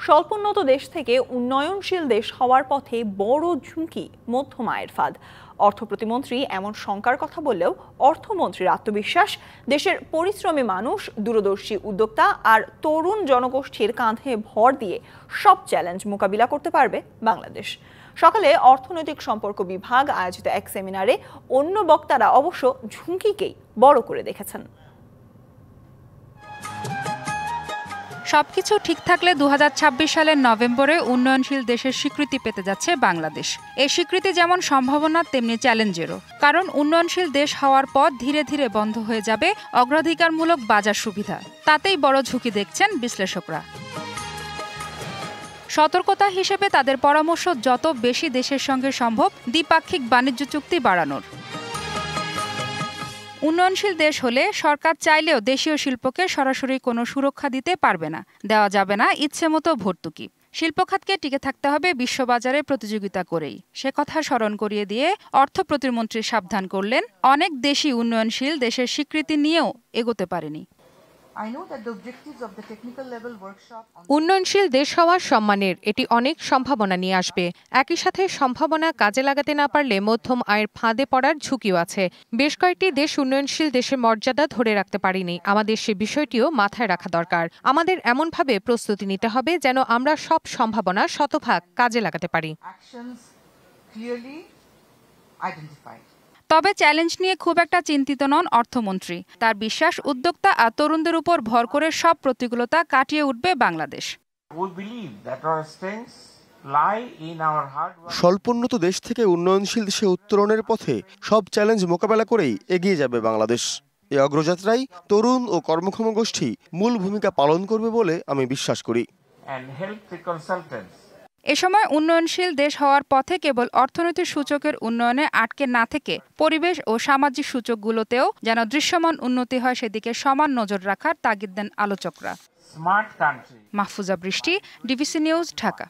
স্বল্পোন্নত দেশ থেকে উন্নয়নশীল দেশ হওয়ার পথে বড় ঝুঁকি মধ্যম আয়ের ফাঁদ। অর্থ প্রতিমন্ত্রী এমন শঙ্কার কথা বললেও অর্থমন্ত্রীর আত্মবিশ্বাস, দেশের পরিশ্রমী মানুষ, দূরদর্শী উদ্যোক্তা আর তরুণ জনগোষ্ঠীর কাঁধে ভর দিয়ে সব চ্যালেঞ্জ মোকাবিলা করতে পারবে বাংলাদেশ। সকালে অর্থনৈতিক সম্পর্ক বিভাগ আয়োজিত এক সেমিনারে অন্য বক্তারা অবশ্য ঝুঁকিকেই বড় করে দেখেছেন। সবকিছু ঠিক থাকলে 2026 সালের নভেম্বরে উন্নয়নশীল দেশের স্বীকৃতি পেতে যাচ্ছে বাংলাদেশ। এই স্বীকৃতি যেমন সম্ভাবনা তেমনি চ্যালেঞ্জেরও, কারণ উন্নয়নশীল দেশ হওয়ার পর ধীরে ধীরে বন্ধ হয়ে যাবে অগ্রাধিকারমূলক বাজার সুবিধা। তাতেই বড় ঝুঁকি দেখছেন বিশ্লেষকরা। সতর্কতা হিসেবে তাদের পরামর্শ যত বেশি দেশের সঙ্গে সম্ভব দ্বিপাক্ষিক বাণিজ্য চুক্তি বাড়ানোর। উন্নয়নশীল দেশ হলে সরকার চাইলেও দেশীয় শিল্পকে সরাসরি কোনো সুরক্ষা দিতে পারবে না, দেওয়া যাবে না ইচ্ছেমতো ভর্তুকি। শিল্পখাতকে টিকে থাকতে হবে বিশ্ববাজারে প্রতিযোগিতা করেই। সে কথা স্মরণ করিয়ে দিয়ে অর্থ প্রতিমন্ত্রী সাবধান করলেন, অনেক দেশই উন্নয়নশীল দেশের স্বীকৃতি নিয়েও এগোতে পারেনি। উন্নয়নশীল দেশ হওয়ার সম্মানের এটি অনেক সম্ভাবনা নিয়ে আসবে। একই সাথে সম্ভাবনা কাজে লাগাতে না পারলে মধ্যম আয়ের ফাঁদে পড়ার ঝুঁকিও আছে। বেশ কয়েকটি দেশ উন্নয়নশীল দেশের মর্যাদা ধরে রাখতে পারেনি। আমাদের সে বিষয়টিও মাথায় রাখা দরকার। আমাদের এমনভাবে প্রস্তুতি নিতে হবে যেন আমরা সব সম্ভাবনা শতভাগ কাজে লাগাতে পারি। তবে চ্যালেঞ্জ নিয়ে খুব একটা চিন্তিত নন অর্থমন্ত্রী। তার বিশ্বাস, উদ্যোক্তা আর তরুণদের উপর ভর করে সব প্রতিকূলতা কাটিয়ে উঠবে বাংলাদেশ। স্বল্পোন্নত দেশ থেকে উন্নয়নশীল দেশে উত্তরণের পথে সব চ্যালেঞ্জ মোকাবেলা করেই এগিয়ে যাবে বাংলাদেশ। এই অগ্রযাত্রায় তরুণ ও কর্মক্ষম গোষ্ঠী মূল ভূমিকা পালন করবে বলে আমি বিশ্বাস করি। এ সময় উন্নয়নশীল দেশ হওয়ার পথে কেবল অর্থনৈতিক সূচকের উন্নয়নে আটকে না থেকে পরিবেশ ও সামাজিক সূচকগুলোতেও যেন দৃশ্যমান উন্নতি হয় সেদিকে সমান নজর রাখার তাগিদ দেন আলোচকরা। মাহফুজা বৃষ্টি, ডিবিসি নিউজ, ঢাকা।